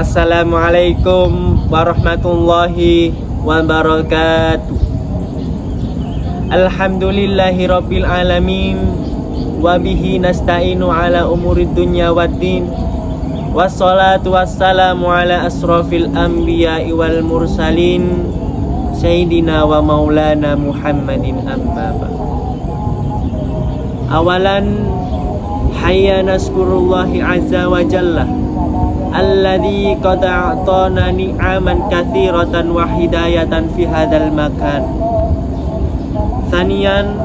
Assalamualaikum warahmatullahi wabarakatuh. Alhamdulillahi rabbil alamin, wabihi nasta'inu ala umurid dunya waddin, wassalatu wassalamu ala asrafil anbiya'i wal mursalin, Sayyidina wa maulana Muhammadin amma ba'd. Awalan hayya naskurullahi azza wa jalla alladzi qad a'tana ni'aman katsiratan wa hidayatan fi hadzal makan. Tsaniyan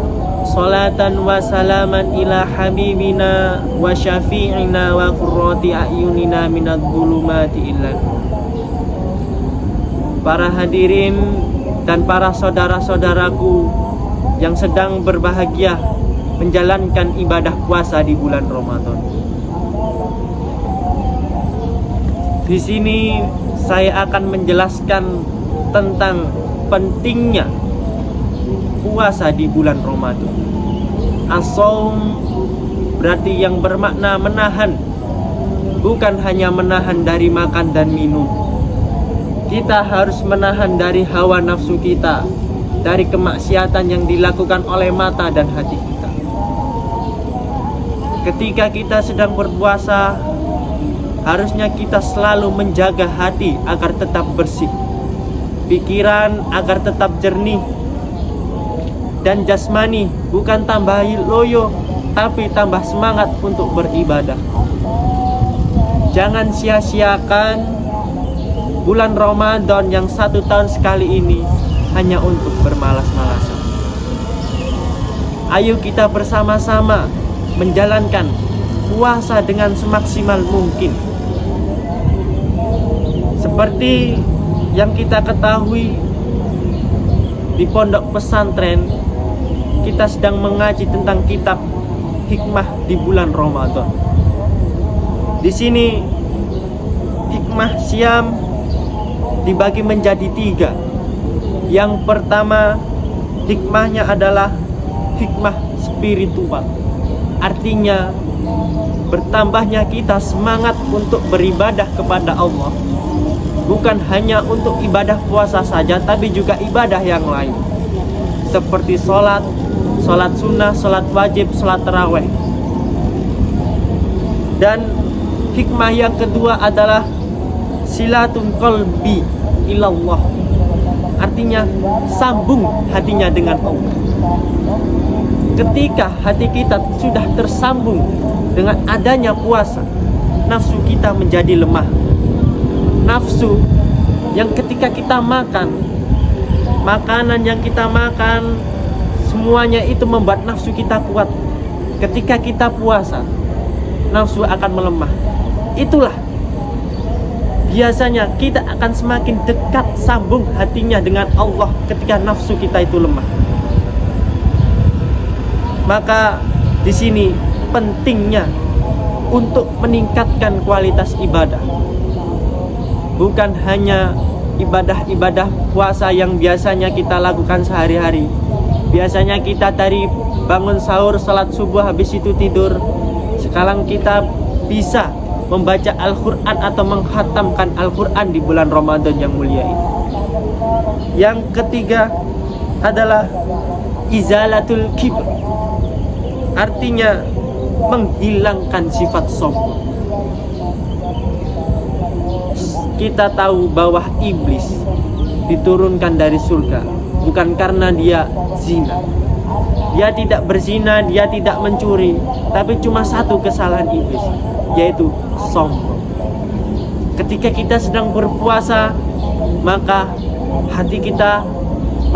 salatan wa salaman ila habibina wa syafi'ina wa qurrati a'yunina minadh dhulumati ila nur. Para hadirin dan para saudara-saudaraku yang sedang berbahagia menjalankan ibadah puasa di bulan Ramadan. Di sini saya akan menjelaskan tentang pentingnya puasa di bulan Ramadan. As-shaum berarti yang bermakna menahan, bukan hanya menahan dari makan dan minum. Kita harus menahan dari hawa nafsu kita, dari kemaksiatan yang dilakukan oleh mata dan hati kita. Ketika kita sedang berpuasa, harusnya kita selalu menjaga hati agar tetap bersih, pikiran agar tetap jernih, dan jasmani bukan tambah loyo, tapi tambah semangat untuk beribadah. Jangan sia-siakan bulan Ramadan yang 1 tahun sekali ini hanya untuk bermalas-malasan. Ayo kita bersama-sama menjalankan puasa dengan semaksimal mungkin. Seperti yang kita ketahui, di pondok pesantren kita sedang mengaji tentang kitab hikmah di bulan Ramadan. Di sini hikmah siam dibagi menjadi 3. Yang pertama, hikmahnya adalah hikmah spiritual. Artinya bertambahnya kita semangat untuk beribadah kepada Allah, bukan hanya untuk ibadah puasa saja, tapi juga ibadah yang lain, seperti sholat sunnah, sholat wajib, sholat tarawih. Dan hikmah yang kedua adalah silatun qalbi ilallah. Artinya sambung hatinya dengan Allah. Ketika hati kita sudah tersambung dengan adanya puasa, nafsu kita menjadi lemah. Nafsu yang ketika kita makan, makanan yang kita makan, semuanya itu membuat nafsu kita kuat. Ketika kita puasa, nafsu akan melemah. Itulah biasanya kita akan semakin dekat sambung hatinya dengan Allah ketika nafsu kita itu lemah. Maka di sini pentingnya untuk meningkatkan kualitas ibadah. Bukan hanya ibadah-ibadah puasa yang biasanya kita lakukan sehari-hari. Biasanya kita dari bangun sahur, salat subuh, habis itu tidur. Sekarang kita bisa membaca Al-Quran atau menghatamkan Al-Quran di bulan Ramadan yang mulia ini. Yang ketiga adalah izalatul kibr. Artinya menghilangkan sifat sombong. Kita tahu bahwa iblis diturunkan dari surga bukan karena dia zina. Dia tidak berzina, dia tidak mencuri, tapi cuma satu kesalahan iblis, yaitu sombong. Ketika kita sedang berpuasa, maka hati kita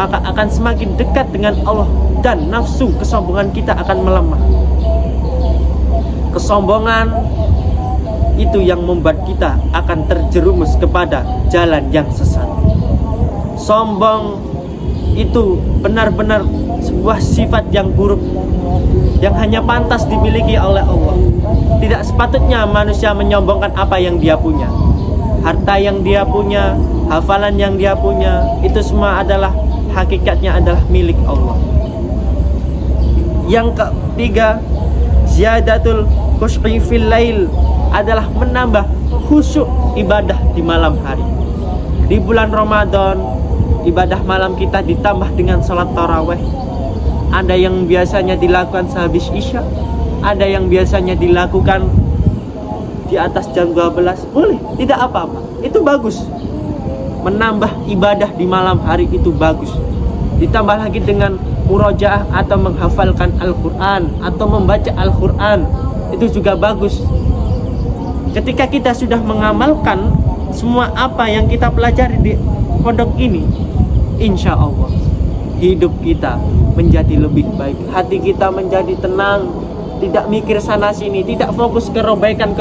akan semakin dekat dengan Allah, dan nafsu kesombongan kita akan melemah. Kesombongan itu yang membuat kita akan terjerumus kepada jalan yang sesat. Sombong itu benar-benar sebuah sifat yang buruk, yang hanya pantas dimiliki oleh Allah. Tidak sepatutnya manusia menyombongkan apa yang dia punya. Harta yang dia punya, hafalan yang dia punya, itu semua adalah hakikatnya adalah milik Allah. Yang ketiga, ziyadatul khusyu'i fil lail adalah menambah khusyuk ibadah di malam hari. Di bulan Ramadan, ibadah malam kita ditambah dengan sholat taraweh. Ada yang biasanya dilakukan sehabis isya, ada yang biasanya dilakukan di atas jam 12. Boleh, tidak apa-apa, itu bagus. Menambah ibadah di malam hari itu bagus. Ditambah lagi dengan murojaah atau menghafalkan Al-Quran atau membaca Al-Quran, itu juga bagus. Ketika kita sudah mengamalkan semua apa yang kita pelajari di pondok ini, insya Allah hidup kita menjadi lebih baik, hati kita menjadi tenang, tidak mikir sana sini, tidak fokus kerobaikan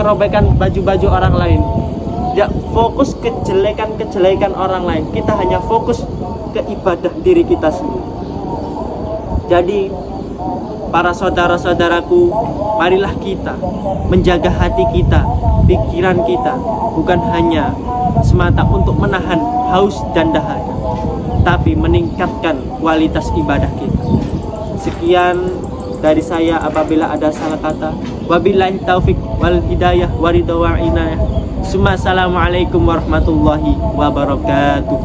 baju-baju orang lain, tidak fokus kejelekan orang lain. Kita hanya fokus ke ibadah diri kita sendiri. Jadi para saudara-saudaraku, marilah kita menjaga hati kita, pikiran kita, bukan hanya semata untuk menahan haus dan dahaga, tapi meningkatkan kualitas ibadah kita. Sekian dari saya, apabila ada salah kata, wabillahi taufik wal hidayah waridha wa inayah. Assalamualaikum warahmatullahi wabarakatuh.